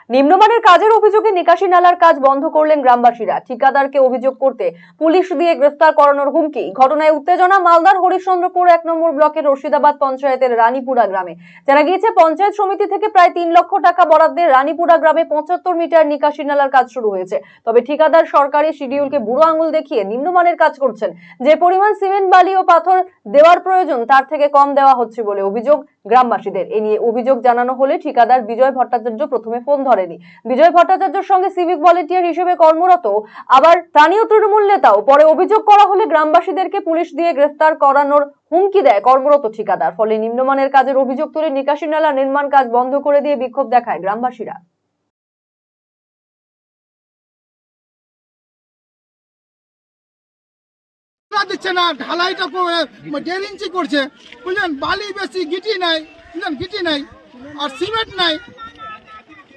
নিম্নমানের কাজের অভিযোগে নিকাশি নালার কাজ বন্ধ করলেন গ্রামবাসীরা। ঠিকাদারকে অভিযোগ করতে পুলিশ দিয়ে গ্রেফতার করানোর হুমকি। ঘটনায় উত্তেজনা মালদার হরিশ্চন্দ্রপুর 1 নম্বর ব্লকের রশিদাবাদ পঞ্চায়েতের রানীপুরা গ্রামে। জানা গিয়েছে, পঞ্চায়েত সমিতি থেকে প্রায় 3 লক্ষ টাকা বরাদ্দে রানীপুরা গ্রামে 75 মিটার নিকাশি নালার কাজ শুরু হয়েছে। তবে ঠিকাদার সরকারি শিডিউলকে বুড়ো আঙুল দেখিয়ে নিম্নমানের কাজ করছেন। যে পরিমাণ সিমেন্ট, বালি ও পাথর দেওয়ার প্রয়োজন তার থেকে কম দেওয়া হচ্ছে বলে অভিযোগ গ্রামবাসীদের। এ নিয়ে অভিযোগ জানানো হলে ঠিকাদার বিজয় ভট্টাচার্য প্রথমে ফোন ধরেনি। বিজয় ভট্টাচার্যের সঙ্গে সিভিক ভলেন্টিয়ার হিসেবে কর্মরত আবার স্থানীয় তৃণমূল নেতাও। পরে অভিযোগ করা হলে গ্রামবাসীদেরকে পুলিশ দিয়ে গ্রেফতার করানোর হুমকি দেয় কর্মরত ঠিকাদার। ফলে নিম্নমানের কাজের অভিযোগ তুলে নিকাশি নালা নির্মাণ কাজ বন্ধ করে দিয়ে বিক্ষোভ দেখায় গ্রামবাসীরা। দিচ্ছে না, ঢালাইটা 1.5 ইঞ্চি করছে, বুঝলেন। বালি বেশি, গিটি নাই, বুঝলেন, গিটি নাই, আর সিমেন্ট নাই,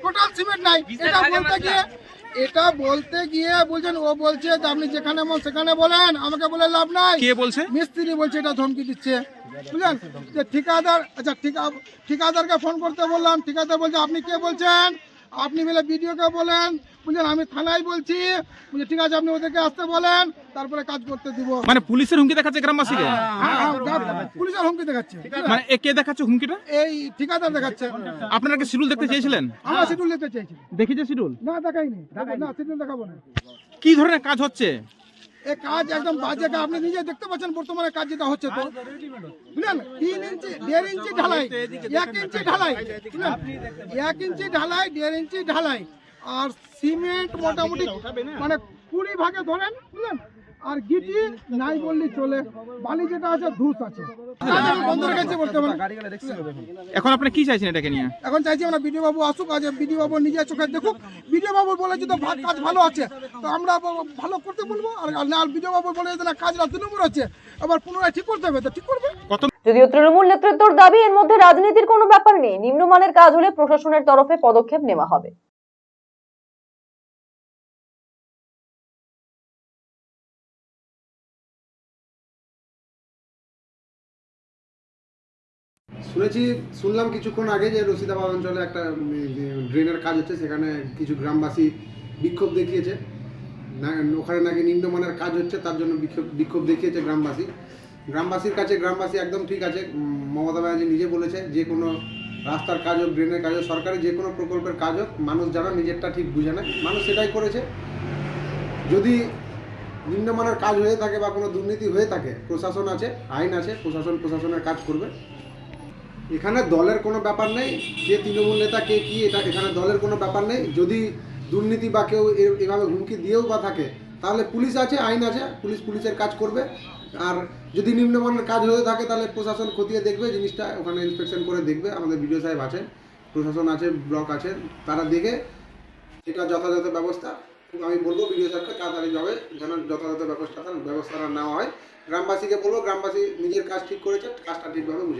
টোটাল সিমেন্ট নাই। এটা বলতে গিয়ে বলছেন, ও বলছে যে আপনি যেখানে মন সেখানে বলেন, আমাকে বলে লাভ নাই। কে বলছে? মিস্ত্রি বলছে, এটা ধমকি দিচ্ছে, বুঝলেন। যে ঠিকাদার, আচ্ছা ঠিকাদারকে ফোন করতে বললাম, ঠিকাদার বলছে আপনি কে বলছেন, আপনি বলে বিডিওকে বলেন, বুঝলেন, আমি থানায় বলছি, বুঝলেন, ঠিক আছে আপনি ওদেরকে আসতে বলেন, তারপরে কাজ করতে দিব। মানে পুলিশের হুমকি দেখাচ্ছে গ্রামবাসীকে? পুলিশের হুমকি দেখাচ্ছে। মানে কে দেখাচ্ছে হুমকিটা? এই ঠিকাদার দেখাচ্ছে। আপনারা কি শিডিউল দেখতে চেয়েছিলেন? আমরা শিডিউল দেখতে চাইছি। দেখিছে শিডিউল? না, দেখাইনি, না শিডিউল দেখাবো না। কি ধরনের কাজ হচ্ছে? এই কাজ একদম বাজে কাজ, আপনি নিজে দেখতে পাচ্ছেন বর্তমানে কাজ যেটা হচ্ছে। তো বুঝলেন, 3 ইঞ্চি 1.5 ইঞ্চি ঢালাই, 1 ইঞ্চি ঢালাই, বুঝলেন, 1 ইঞ্চি ঢালাই, 1.5 ইঞ্চি ঢালাই, আর সিমেন্ট মোটামুটি মানে 20 ভাগে ধরেন, বুঝলেন, আর গিটি নাই বললেই চলে। বালি যেটা আছে ধূস আছে, বন্ধ রেখেছে বর্তমানে। এখন আপনি কি চাইছেন এটাকে নিয়ে? এখন চাইছি আমরা বিডিও বাবু আসুক, আজ বিডিও বাবু নিজের চোখে দেখুক। বিডিও বাবু বলে যদি কাজ ভালো আছে তো আমরা ভালো করতে বলবো, আর না বিডিও বাবু বলে যে না কাজটা তৃণমূল আছে, আবার পুনরায় ঠিক করতে হবে, তো ঠিক করবে। যদিও তৃণমূল নেতৃত্বের দাবি, এর মধ্যে রাজনীতির কোনো ব্যাপার নেই। নিম্নমানের কাজ হলে প্রশাসনের তরফে পদক্ষেপ নেওয়া হবে। শুনলাম কিছুক্ষণ আগে যে রশিদাবাদ অঞ্চলে একটা ড্রেনের কাজ হচ্ছে, সেখানে কিছু গ্রামবাসী বিক্ষোভ দেখিয়েছে। ওখানে নাকি নিম্নমানের কাজ হচ্ছে, তার জন্য বিক্ষোভ দেখিয়েছে গ্রামবাসীর কাছে। গ্রামবাসী একদম ঠিক আছে। মমতা ব্যানার্জি নিজে বলেছে, যে কোনো রাস্তার কাজ হোক, ড্রেনের কাজ হোক, সরকারি যে কোনো প্রকল্পের কাজ হোক, মানুষ যারা নিজেরটা ঠিক বুঝে নেয়, মানুষ সেটাই করেছে। যদি নিম্নমানের কাজ হয়ে থাকে বা কোনো দুর্নীতি হয়ে থাকে, প্রশাসন আছে, আইন আছে, প্রশাসনের কাজ করবে। এখানে দলের কোনো ব্যাপার নেই, কে তৃণমূল নেতা কে কি, এটা এখানে দলের কোনো ব্যাপার নেই। যদি দুর্নীতি বা কেউ এভাবে হুমকি দিয়েও বা থাকে, তাহলে পুলিশ আছে, আইন আছে, পুলিশের কাজ করবে। আর যদি নিম্নমানের কাজ হয়ে থাকে, তাহলে প্রশাসন খতিয়ে দেখবে জিনিসটা, ওখানে ইন্সপেকশন করে দেখবে। আমাদের বিডিও সাহেব আছেন, প্রশাসন আছে, ব্লক আছে, তারা দেখে এটা যথাযথ ব্যবস্থা। আমি বলবো বিডিও সাহেবকে তাড়াতাড়িভাবে যেন যথাযথ ব্যবস্থাটা নেওয়া হয়। গ্রামবাসীকে বলবো, গ্রামবাসী নিজের কাজ ঠিক করেছে, কাজটা ঠিকভাবে বুঝে